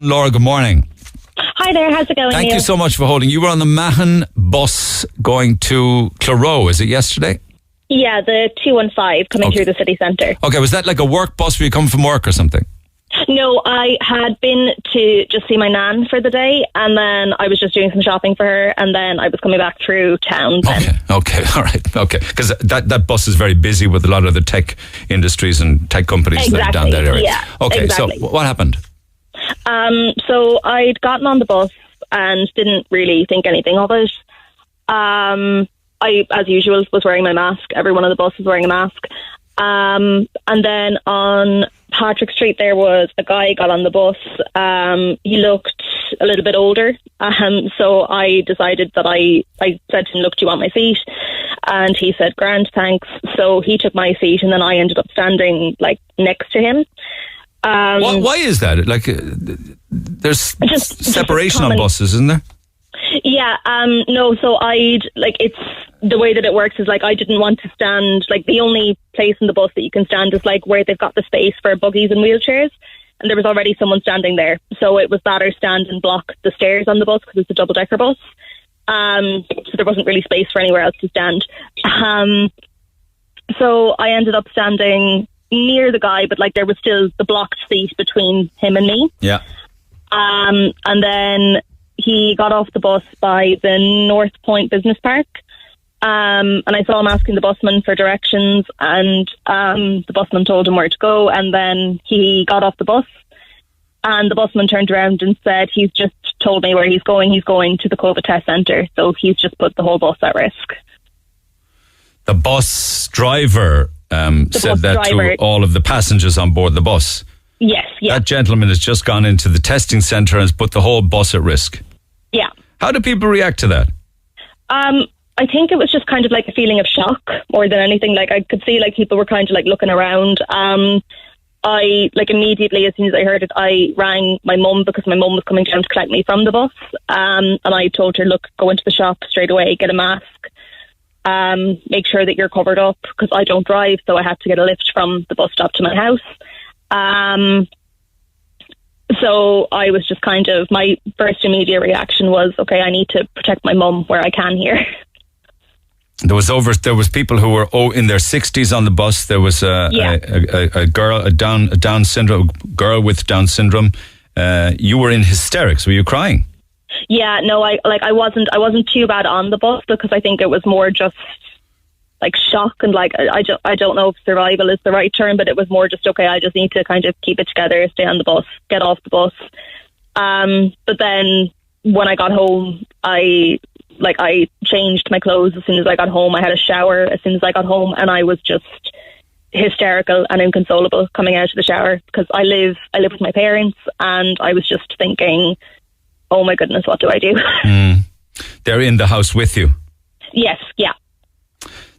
Laura, good morning. Hi there, how's it going? Thank Neil? you so much for holding. You were on the Mahon bus going to Clero, is it yesterday? Yeah, the 215 coming through the city centre. Okay, was that like a work bus where you come from work or something? No, I had been to just see my nan for the day, and then I was just doing some shopping for her, and then I was coming back through town then. Okay, all right, okay. Because that bus is very busy with a lot of the tech industries and tech companies that are down that area. Yeah, okay, exactly. So what happened? So I'd gotten on the bus and didn't really think anything of it. I, as usual, was wearing my mask. Everyone on the bus was wearing a mask. And then on Patrick Street, there was a guy got on the bus. He looked a little bit older. So I decided that I said to him, look, do you want my seat? And he said, grand, thanks. So he took my seat, and then I ended up standing like next to him. Why is that? Like, there's separation on buses, isn't there? Yeah, no, so it's the way that it works is like I didn't want to stand, like the only place in the bus that you can stand is like where they've got the space for buggies and wheelchairs, and there was already someone standing there. So it was that or stand and block the stairs on the bus because it's a double-decker bus. So there wasn't really space for anywhere else to stand. So I ended up standing near the guy, but like there was still the blocked seat between him and me. Yeah. And then he got off the bus by the North Point Business Park. And I saw him asking the busman for directions, and the busman told him where to go, and then he got off the bus, and the busman turned around and said, he's just told me where he's going to the COVID test centre, so he's just put the whole bus at risk. The bus driver said that to all of the passengers on board the bus. Yes, yeah. That gentleman has just gone into the testing centre and has put the whole bus at risk. Yeah. How do people react to that? I think it was just kind of like a feeling of shock more than anything. Like I could see like people were kind of like looking around. I like immediately as soon as I heard it, I rang my mum because my mum was coming down to collect me from the bus. And I told her, look, go into the shop straight away, get a mask. Make sure that you're covered up because I don't drive, so I had to get a lift from the bus stop to my house. So I was just kind of, my first immediate reaction was, okay, I need to protect my mum where I can here. There was people who were in their 60s on the bus. There was a girl, a Down syndrome girl with Down syndrome. You were in hysterics. Were you crying? Yeah, no, I wasn't too bad on the bus because I think it was more just like shock and like I don't know if survival is the right term, but it was more just okay, I just need to kind of keep it together, stay on the bus, get off the bus. But then when I got home, I changed my clothes as soon as I got home. I had a shower as soon as I got home, and I was just hysterical and inconsolable coming out of the shower because I live with my parents, and I was just thinking, oh my goodness, what do I do? They're in the house with you? Yes, yeah.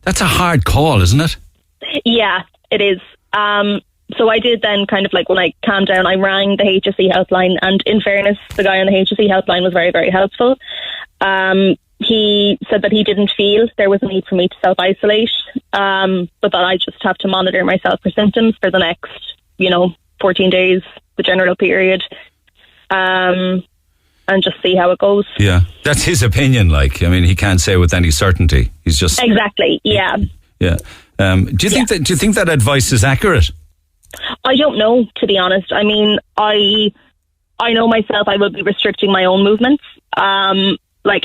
That's a hard call, isn't it? Yeah, it is. So I did then kind of like when I calmed down, I rang the HSE helpline, and in fairness, the guy on the HSE helpline was very, very helpful. He said that he didn't feel there was a need for me to self-isolate, but that I just have to monitor myself for symptoms for the next, 14 days, the general period, and just see how it goes. Yeah, that's his opinion. He can't say with any certainty. He's just exactly, yeah. Yeah. Do you think that advice is accurate? I don't know, to be honest. I mean, I know myself. I will be restricting my own movements.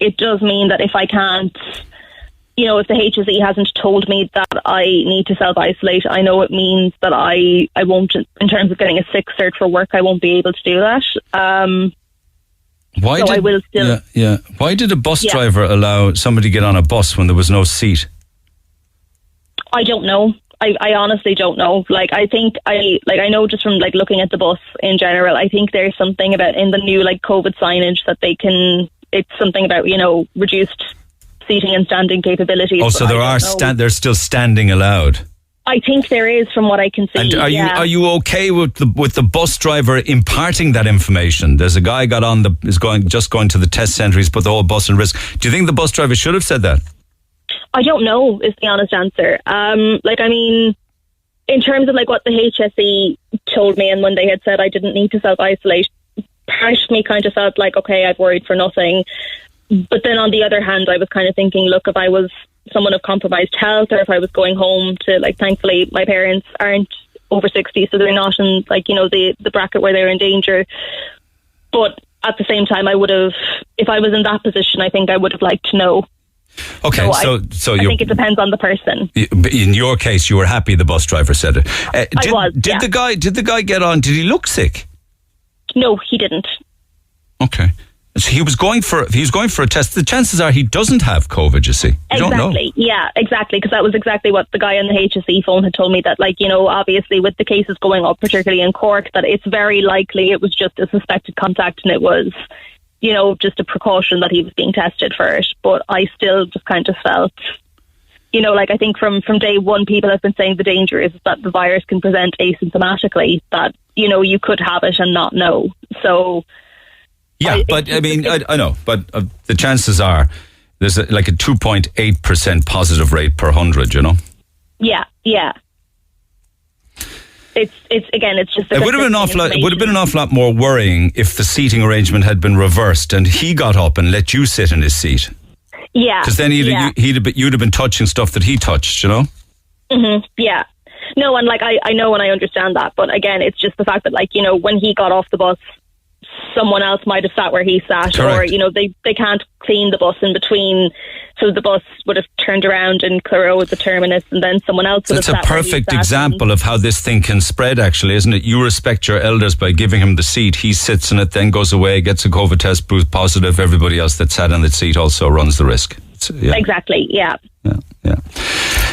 It does mean that if I can't, if the HSE hasn't told me that I need to self-isolate, I know it means that I won't, in terms of getting a sick cert for work, I won't be able to do that. I will still. Yeah. Why did a bus driver allow somebody to get on a bus when there was no seat? I don't know. I honestly don't know. I think I know just from looking at the bus in general, I think there's something about in the new COVID signage that they can. It's something about reduced seating and standing capabilities. Oh, so there's still standing allowed. I think there is, from what I can see. And are you okay with the bus driver imparting that information? There's a guy going to the test centre. He's put the whole bus in risk. Do you think the bus driver should have said that? I don't know, is the honest answer. In terms of what the HSE told me, and when they had said I didn't need to self-isolate, part of me kind of felt like, okay, I've worried for nothing. But then on the other hand, I was kind of thinking, look, if I was someone of compromised health, or if I was going home to, like, thankfully my parents aren't over 60, so they're not in, like, you know, the bracket where they're in danger. But at the same time, I would have, if I was in that position, I think I would have liked to know. Okay, so I think it depends on the person. In your case, you were happy the bus driver said it. I was. Did the guy get on? Did he look sick? No, he didn't. Okay, so he was going for a test. The chances are he doesn't have COVID. You see, you don't know. Yeah, exactly. Because that was exactly what the guy on the HSE phone had told me. That, like, you know, obviously with the cases going up, particularly in Cork, that it's very likely it was just a suspected contact, and it was, you know, just a precaution that he was being tested for it. But I still just kind of felt, you know, like, I think from day one, people have been saying the danger is that the virus can present asymptomatically, that, you know, you could have it and not know. So, yeah, but I mean, I know, but the chances are there's like a 2.8% positive rate per 100, you know? Yeah. It's just. It would have been an awful lot more worrying if the seating arrangement had been reversed and he got up and let you sit in his seat. Yeah, because then you'd have been touching stuff that he touched, you know. Mm-hmm. Yeah, no, and like I know and I understand that, but again, it's just the fact that, like, you know, when he got off the bus, someone else might have sat where he sat. Correct. Or, you know, they can't clean the bus in between, so the bus would have turned around in Cliro at the terminus, and then someone else would have sat. That's a perfect example of how this thing can spread, actually, isn't it? You respect your elders by giving him the seat. He sits in it, then goes away, gets a COVID test, proves positive. Everybody else that sat in the seat also runs the risk. Exactly, yeah.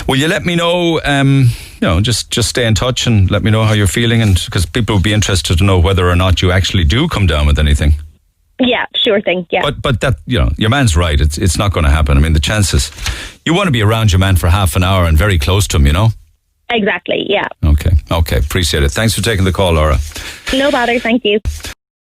Will you let me know, you know, just stay in touch and let me know how you're feeling, and because people would be interested to know whether or not you actually do come down with anything. Yeah, sure thing, yeah. But that, you know, your man's right. It's not going to happen. I mean, the chances, you want to be around your man for half an hour and very close to him, you know? Exactly, yeah. Okay, appreciate it. Thanks for taking the call, Laura. No bother, thank you.